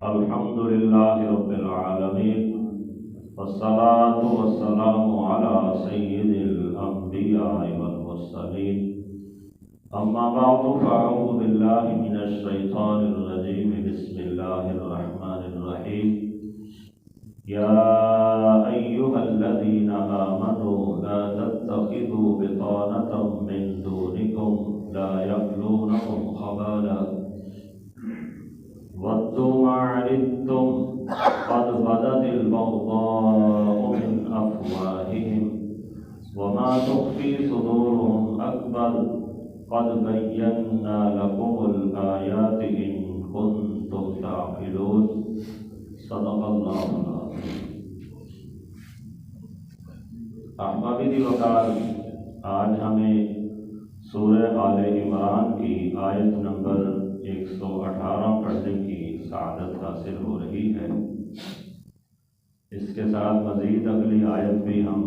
الحمد لله رب العالمين والصلاة والسلام على سيد الأنبياء والمرسلين أما بعد فأعوذ بالله من الشيطان الرجيم بسم الله الرحمن الرحيم يا أيها الذين آمنوا لا تتخذوا بطانة من دونكم لا يألونكم خبالا ودوا ما عنتم قد بدت البغضاء من أفواههم وما تخفي صدورهم أكبر قد بينا لكم الآيات إن كنتم تعقلون صدق الله العظيم۔ احبابی وقار، آج ہمیں سورہ آل عمران کی آیت نمبر 118 پڑھنے کی سعادت حاصل ہو رہی ہے۔ اس کے ساتھ مزید اگلی آیت بھی ہم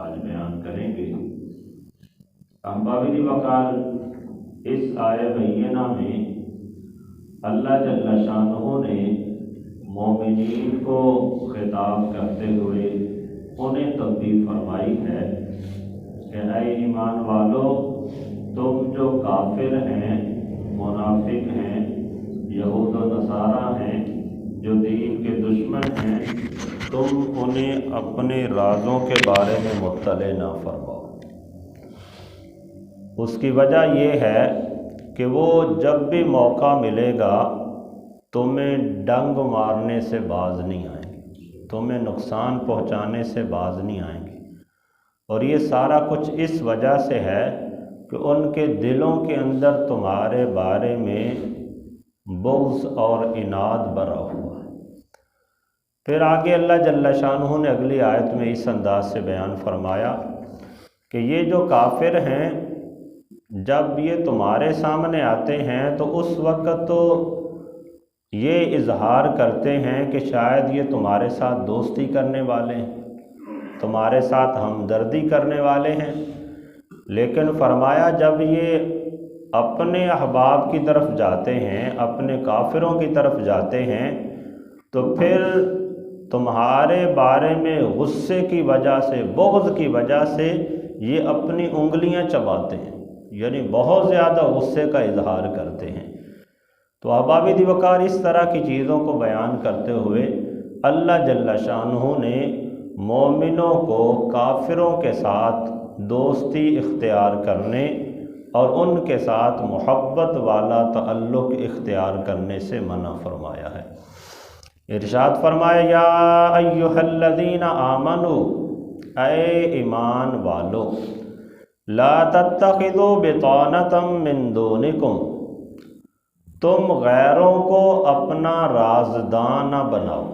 آج بیان کریں گے۔ احبابی وقار، اس آیت بینہ میں اللہ جل شانہ نے مومنین کو خطاب کرتے ہوئے انہیں تنبیہ فرمائی ہے کہ اے ایمان والو، تم جو کافر ہیں، منافق ہیں، یہود و نصارہ ہیں، جو دین کے دشمن ہیں، تم انہیں اپنے رازوں کے بارے میں مطلع نہ فرماؤ۔ اس کی وجہ یہ ہے کہ وہ جب بھی موقع ملے گا تمہیں ڈنگ مارنے سے باز نہیں آئیں گے، تمہیں نقصان پہنچانے سے باز نہیں آئیں گے۔ اور یہ سارا کچھ اس وجہ سے ہے کہ ان کے دلوں کے اندر تمہارے بارے میں بغض اور عناد بھرا ہوا ہے۔ پھر آگے اللہ جل شانہ نے اگلی آیت میں اس انداز سے بیان فرمایا کہ یہ جو کافر ہیں، جب یہ تمہارے سامنے آتے ہیں تو اس وقت تو یہ اظہار کرتے ہیں کہ شاید یہ تمہارے ساتھ دوستی کرنے والے ہیں، تمہارے ساتھ ہمدردی کرنے والے ہیں، لیکن فرمایا جب یہ اپنے احباب کی طرف جاتے ہیں، اپنے کافروں کی طرف جاتے ہیں، تو پھر تمہارے بارے میں غصے کی وجہ سے، بغض کی وجہ سے یہ اپنی انگلیاں چباتے ہیں، یعنی بہت زیادہ غصے کا اظہار کرتے ہیں۔ تو احبابی وقار، اس طرح کی چیزوں کو بیان کرتے ہوئے اللہ جل شانہ نے مومنوں کو کافروں کے ساتھ دوستی اختیار کرنے اور ان کے ساتھ محبت والا تعلق اختیار کرنے سے منع فرمایا ہے۔ ارشاد فرمایا یا ایھا الذین آمنوا، اے ایمان والو، لا تتخذوا بطانۃ من دونکم، تم غیروں کو اپنا رازداں نہ بناؤ،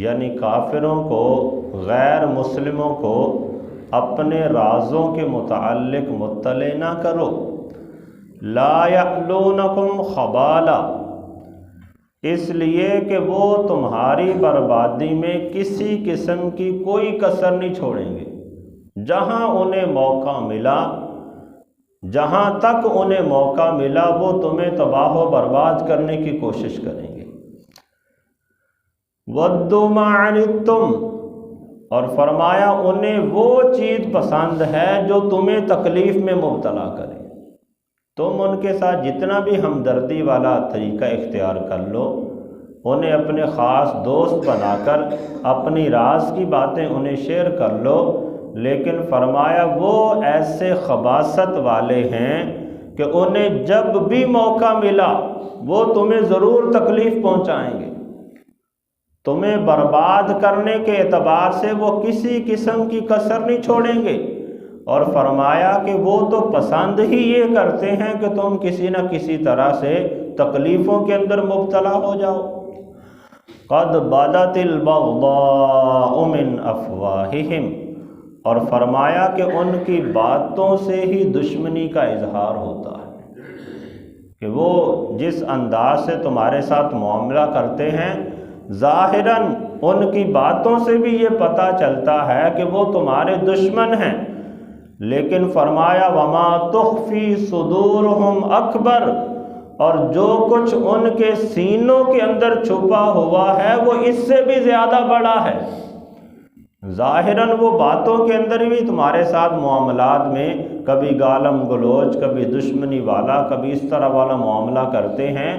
یعنی کافروں کو، غیر مسلموں کو اپنے رازوں کے متعلق مطلع نہ کرو۔ لا یألونکم خبالا، اس لیے کہ وہ تمہاری بربادی میں کسی قسم کی کوئی کسر نہیں چھوڑیں گے۔ جہاں انہیں موقع ملا، جہاں تک انہیں موقع ملا، وہ تمہیں تباہ و برباد کرنے کی کوشش کریں گے۔ وَدُّوا مَا عَنِتُّمْ، اور فرمایا انہیں وہ چیز پسند ہے جو تمہیں تکلیف میں مبتلا کرے۔ تم ان کے ساتھ جتنا بھی ہمدردی والا طریقہ اختیار کر لو، انہیں اپنے خاص دوست بنا کر اپنی راز کی باتیں انہیں شیئر کر لو، لیکن فرمایا وہ ایسے خباثت والے ہیں کہ انہیں جب بھی موقع ملا وہ تمہیں ضرور تکلیف پہنچائیں گے، تمہیں برباد کرنے کے اعتبار سے وہ کسی قسم کی کسر نہیں چھوڑیں گے۔ اور فرمایا کہ وہ تو پسند ہی یہ کرتے ہیں کہ تم کسی نہ کسی طرح سے تکلیفوں کے اندر مبتلا ہو جاؤ۔ قد بدت البغضاء من افواہہم، اور فرمایا کہ ان کی باتوں سے ہی دشمنی کا اظہار ہوتا ہے، کہ وہ جس انداز سے تمہارے ساتھ معاملہ کرتے ہیں، ظاہراً ان کی باتوں سے بھی یہ پتہ چلتا ہے کہ وہ تمہارے دشمن ہیں، لیکن فرمایا وما تخفی صدورہم اکبر، اور جو کچھ ان کے سینوں کے اندر چھپا ہوا ہے وہ اس سے بھی زیادہ بڑا ہے۔ ظاہراً وہ باتوں کے اندر بھی تمہارے ساتھ معاملات میں کبھی گالم گلوچ، کبھی دشمنی والا، کبھی اس طرح والا معاملہ کرتے ہیں،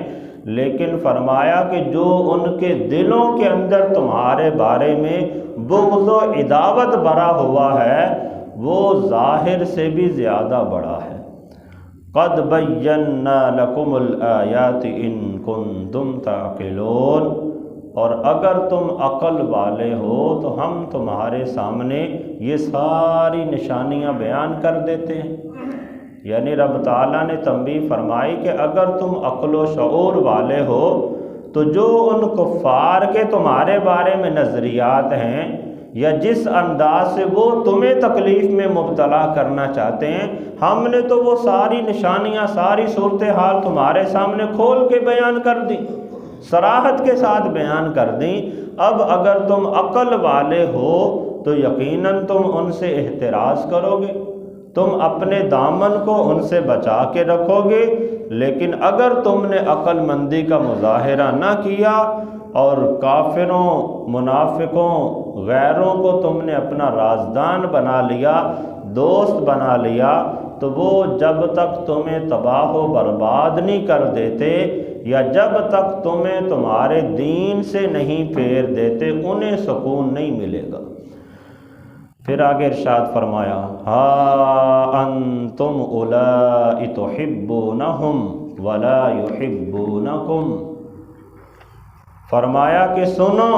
لیکن فرمایا کہ جو ان کے دلوں کے اندر تمہارے بارے میں بغض و عداوت بھرا ہوا ہے وہ ظاہر سے بھی زیادہ بڑا ہے۔ قد بینا لکم الآیات ان کنتم تعقلون، اور اگر تم عقل والے ہو تو ہم تمہارے سامنے یہ ساری نشانیاں بیان کر دیتے ہیں۔ یعنی رب تعالیٰ نے تنبیہ فرمائی کہ اگر تم عقل و شعور والے ہو تو جو ان کفار کے تمہارے بارے میں نظریات ہیں یا جس انداز سے وہ تمہیں تکلیف میں مبتلا کرنا چاہتے ہیں، ہم نے تو وہ ساری نشانیاں، ساری صورتحال تمہارے سامنے کھول کے بیان کر دی، صراحت کے ساتھ بیان کر دیں۔ اب اگر تم عقل والے ہو تو یقیناً تم ان سے احتراز کرو گے، تم اپنے دامن کو ان سے بچا کے رکھو گے، لیکن اگر تم نے عقل مندی کا مظاہرہ نہ کیا اور کافروں، منافقوں، غیروں کو تم نے اپنا رازدان بنا لیا، دوست بنا لیا، تو وہ جب تک تمہیں تباہ و برباد نہیں کر دیتے یا جب تک تمہیں تمہارے دین سے نہیں پھیر دیتے انہیں سکون نہیں ملے گا۔ پھر آگے ارشاد فرمایا ہا انتم اولائی تحبونہم ولا یحبونکم، فرمایا کہ سنو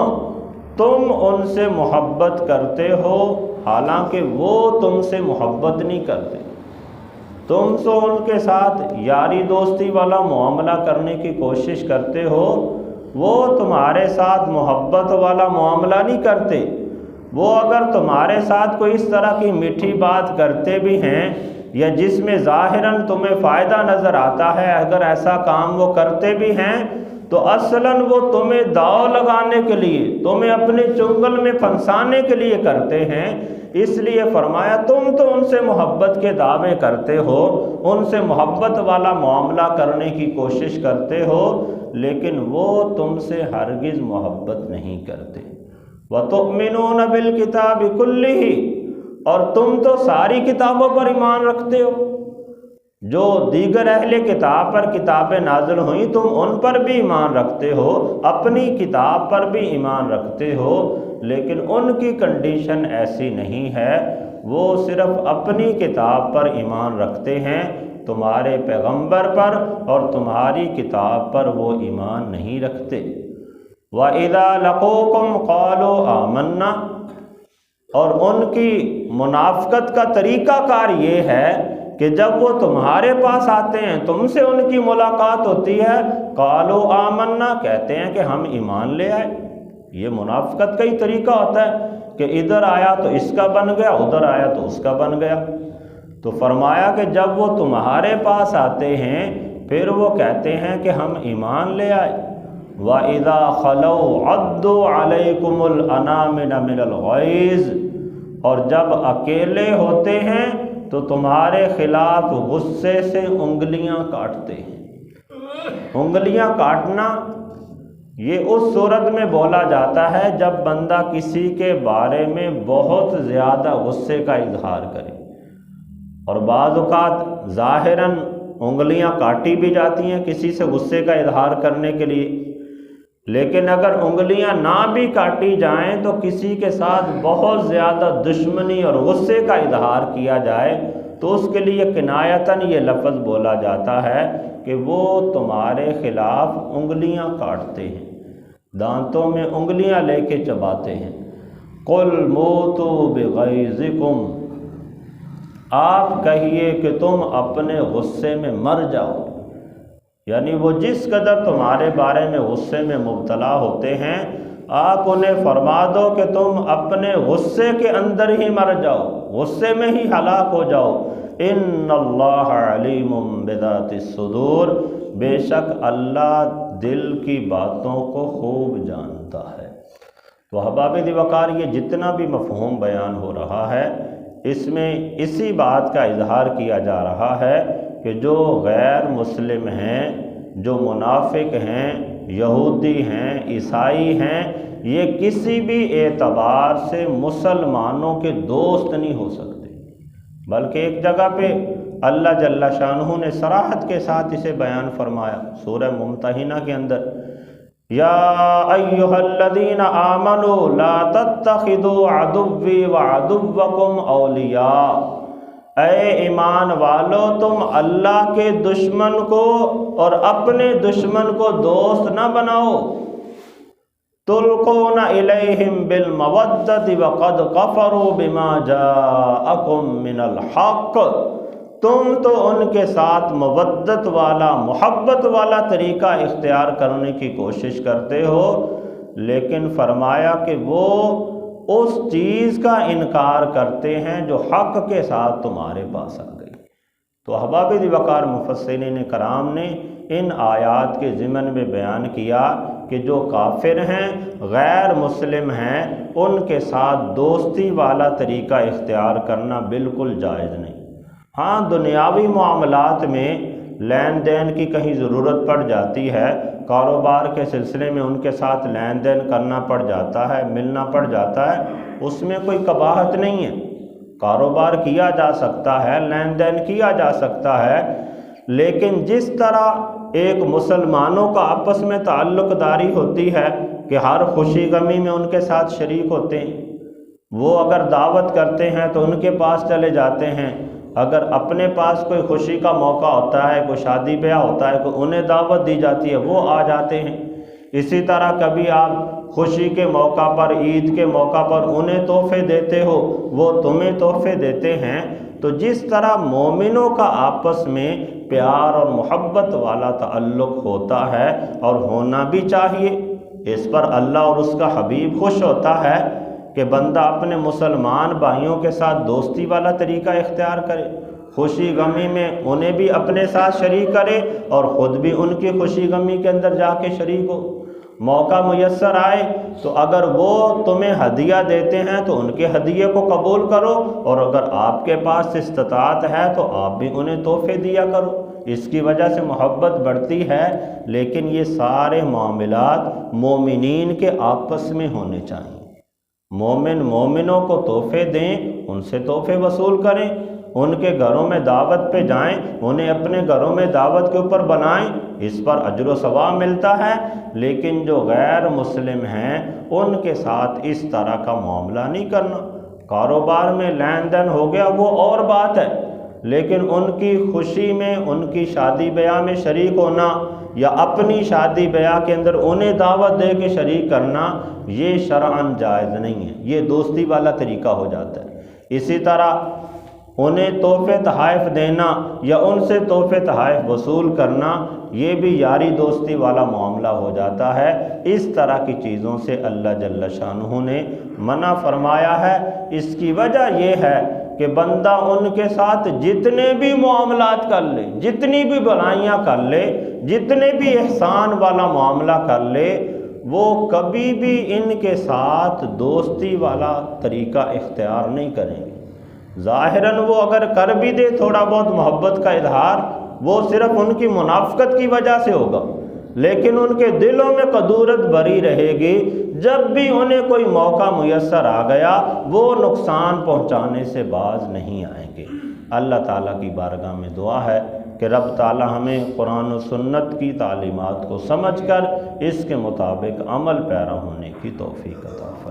تم ان سے محبت کرتے ہو حالانکہ وہ تم سے محبت نہیں کرتے، تم تو ان کے ساتھ یاری دوستی والا معاملہ کرنے کی کوشش کرتے ہو، وہ تمہارے ساتھ محبت والا معاملہ نہیں کرتے۔ وہ اگر تمہارے ساتھ کوئی اس طرح کی میٹھی بات کرتے بھی ہیں یا جس میں ظاہراً تمہیں فائدہ نظر آتا ہے، اگر ایسا کام وہ کرتے بھی ہیں تو اصلاً وہ تمہیں داؤ لگانے کے لیے، تمہیں اپنے چنگل میں پھنسانے کے لیے کرتے ہیں۔ اس لیے فرمایا تم تو ان سے محبت کے دعوے کرتے ہو، ان سے محبت والا معاملہ کرنے کی کوشش کرتے ہو، لیکن وہ تم سے ہرگز محبت نہیں کرتے۔ وَتُؤْمِنُونَ بِالْكِتَابِ كُلِّهِ، اور تم تو ساری کتابوں پر ایمان رکھتے ہو، جو دیگر اہل کتاب پر کتابیں نازل ہوئیں تم ان پر بھی ایمان رکھتے ہو، اپنی کتاب پر بھی ایمان رکھتے ہو، لیکن ان کی کنڈیشن ایسی نہیں ہے، وہ صرف اپنی کتاب پر ایمان رکھتے ہیں، تمہارے پیغمبر پر اور تمہاری کتاب پر وہ ایمان نہیں رکھتے۔ وَإِذَا لَقُوكُمْ قَالُوا آمَنَّا، اور ان کی منافقت کا طریقہ کار یہ ہے کہ جب وہ تمہارے پاس آتے ہیں، تم سے ان کی ملاقات ہوتی ہے، قَالُوا آمَنَّا، کہتے ہیں کہ ہم ایمان لے آئے۔ یہ منافقت کا ہی طریقہ ہوتا ہے کہ ادھر آیا تو اس کا بن گیا، ادھر آیا تو اس کا بن گیا۔ تو فرمایا کہ جب وہ تمہارے پاس آتے ہیں پھر وہ کہتے ہیں کہ ہم ایمان لے آئے۔ وَإِذَا خَلَوْا عَضُّوا عَلَيْكُمُ الْأَنَامِلَ مِنَ الْغَيْظِ، اور جب اکیلے ہوتے ہیں تو تمہارے خلاف غصے سے انگلیاں کاٹتے ہیں۔ انگلیاں کاٹنا یہ اس صورت میں بولا جاتا ہے جب بندہ کسی کے بارے میں بہت زیادہ غصے کا اظہار کرے، اور بعض اوقات ظاہراً انگلیاں کاٹی بھی جاتی ہیں کسی سے غصے کا اظہار کرنے کے لیے، لیکن اگر انگلیاں نہ بھی کاٹی جائیں تو کسی کے ساتھ بہت زیادہ دشمنی اور غصے کا اظہار کیا جائے تو اس کے لیے کنایتاً یہ لفظ بولا جاتا ہے کہ وہ تمہارے خلاف انگلیاں کاٹتے ہیں، دانتوں میں انگلیاں لے کے چباتے ہیں۔ قُلْ مُوتُوا بِغَيْظِكُمْ، آپ کہیے کہ تم اپنے غصے میں مر جاؤ، یعنی وہ جس قدر تمہارے بارے میں غصے میں مبتلا ہوتے ہیں آپ انہیں فرما دو کہ تم اپنے غصے کے اندر ہی مر جاؤ، غصے میں ہی ہلاک ہو جاؤ۔ ان اللہ علیم بذات الصدور، بے شک اللہ دل کی باتوں کو خوب جانتا ہے۔ تو احباب دی وقار یہ جتنا بھی مفہوم بیان ہو رہا ہے اس میں اسی بات کا اظہار کیا جا رہا ہے کہ جو غیر مسلم ہیں جو منافق ہیں، یہودی ہیں، عیسائی ہیں، یہ کسی بھی اعتبار سے مسلمانوں کے دوست نہیں ہو سکتے، بلکہ ایک جگہ پہ اللہ جل شانہ نے صراحت کے ساتھ اسے بیان فرمایا سورہ ممتحنہ کے اندر، یا ایھا الذین آمنوا لا تتخذوا عدوی وعدوکم اولیاء، اے ایمان والو تم اللہ کے دشمن کو اور اپنے دشمن کو دوست نہ بناؤ، تلقون الیہم بالمودۃ وقد کفروا بما جاءکم من الحق، تم تو ان کے ساتھ مودت والا، محبت والا طریقہ اختیار کرنے کی کوشش کرتے ہو، لیکن فرمایا کہ وہ اس چیز کا انکار کرتے ہیں جو حق کے ساتھ تمہارے پاس آ گئی۔ تو احباب ذی وقار مفسرین کرام نے ان آیات کے ضمن میں بیان کیا کہ جو کافر ہیں، غیر مسلم ہیں، ان کے ساتھ دوستی والا طریقہ اختیار کرنا بالکل جائز نہیں۔ ہاں، دنیاوی معاملات میں لین دین کی کہیں ضرورت پڑ جاتی ہے، کاروبار کے سلسلے میں ان کے ساتھ لین دین کرنا پڑ جاتا ہے، ملنا پڑ جاتا ہے، اس میں کوئی قباحت نہیں ہے، کاروبار کیا جا سکتا ہے، لین دین کیا جا سکتا ہے، لیکن جس طرح ایک مسلمانوں کا آپس میں تعلق داری ہوتی ہے کہ ہر خوشی غمی میں ان کے ساتھ شریک ہوتے ہیں، وہ اگر دعوت کرتے ہیں تو ان کے پاس چلے جاتے ہیں، اگر اپنے پاس کوئی خوشی کا موقع ہوتا ہے، کوئی شادی بیاہ ہوتا ہے، تو انہیں دعوت دی جاتی ہے، وہ آ جاتے ہیں۔ اسی طرح کبھی آپ خوشی کے موقع پر، عید کے موقع پر انہیں تحفے دیتے ہو، وہ تمہیں تحفے دیتے ہیں۔ تو جس طرح مومنوں کا آپس میں پیار اور محبت والا تعلق ہوتا ہے اور ہونا بھی چاہیے، اس پر اللہ اور اس کا حبیب خوش ہوتا ہے کہ بندہ اپنے مسلمان بھائیوں کے ساتھ دوستی والا طریقہ اختیار کرے، خوشی غمی میں انہیں بھی اپنے ساتھ شریک کرے اور خود بھی ان کی خوشی غمی کے اندر جا کے شریک ہو۔ موقع میسر آئے تو اگر وہ تمہیں ہدیہ دیتے ہیں تو ان کے ہدیے کو قبول کرو، اور اگر آپ کے پاس استطاعت ہے تو آپ بھی انہیں تحفے دیا کرو، اس کی وجہ سے محبت بڑھتی ہے۔ لیکن یہ سارے معاملات مومنین کے آپس میں ہونے چاہیے، مومن مومنوں کو تحفے دیں، ان سے تحفے وصول کریں، ان کے گھروں میں دعوت پہ جائیں، انہیں اپنے گھروں میں دعوت کے اوپر بنائیں، اس پر اجر و ثواب ملتا ہے۔ لیکن جو غیر مسلم ہیں ان کے ساتھ اس طرح کا معاملہ نہیں کرنا۔ کاروبار میں لین دین ہو گیا وہ اور بات ہے، لیکن ان کی خوشی میں، ان کی شادی بیاہ میں شریک ہونا یا اپنی شادی بیاہ کے اندر انہیں دعوت دے کے شریک کرنا، یہ شرعاً جائز نہیں ہے، یہ دوستی والا طریقہ ہو جاتا ہے۔ اسی طرح انہیں تحفے تحائف دینا یا ان سے تحفے تحائف وصول کرنا، یہ بھی یاری دوستی والا معاملہ ہو جاتا ہے۔ اس طرح کی چیزوں سے اللہ جل شانہ نے منع فرمایا ہے۔ اس کی وجہ یہ ہے کہ بندہ ان کے ساتھ جتنے بھی معاملات کر لے، جتنی بھی بھلائیاں کر لے، جتنے بھی احسان والا معاملہ کر لے، وہ کبھی بھی ان کے ساتھ دوستی والا طریقہ اختیار نہیں کریں گے۔ ظاہراً وہ اگر کر بھی دے تھوڑا بہت محبت کا اظہار، وہ صرف ان کی منافقت کی وجہ سے ہوگا، لیکن ان کے دلوں میں قدورت بری رہے گی۔ جب بھی انہیں کوئی موقع میسر آ گیا وہ نقصان پہنچانے سے باز نہیں آئیں گے۔ اللہ تعالیٰ کی بارگاہ میں دعا ہے کہ رب تعالیٰ ہمیں قرآن و سنت کی تعلیمات کو سمجھ کر اس کے مطابق عمل پیرا ہونے کی توفیق عطا فرمائے۔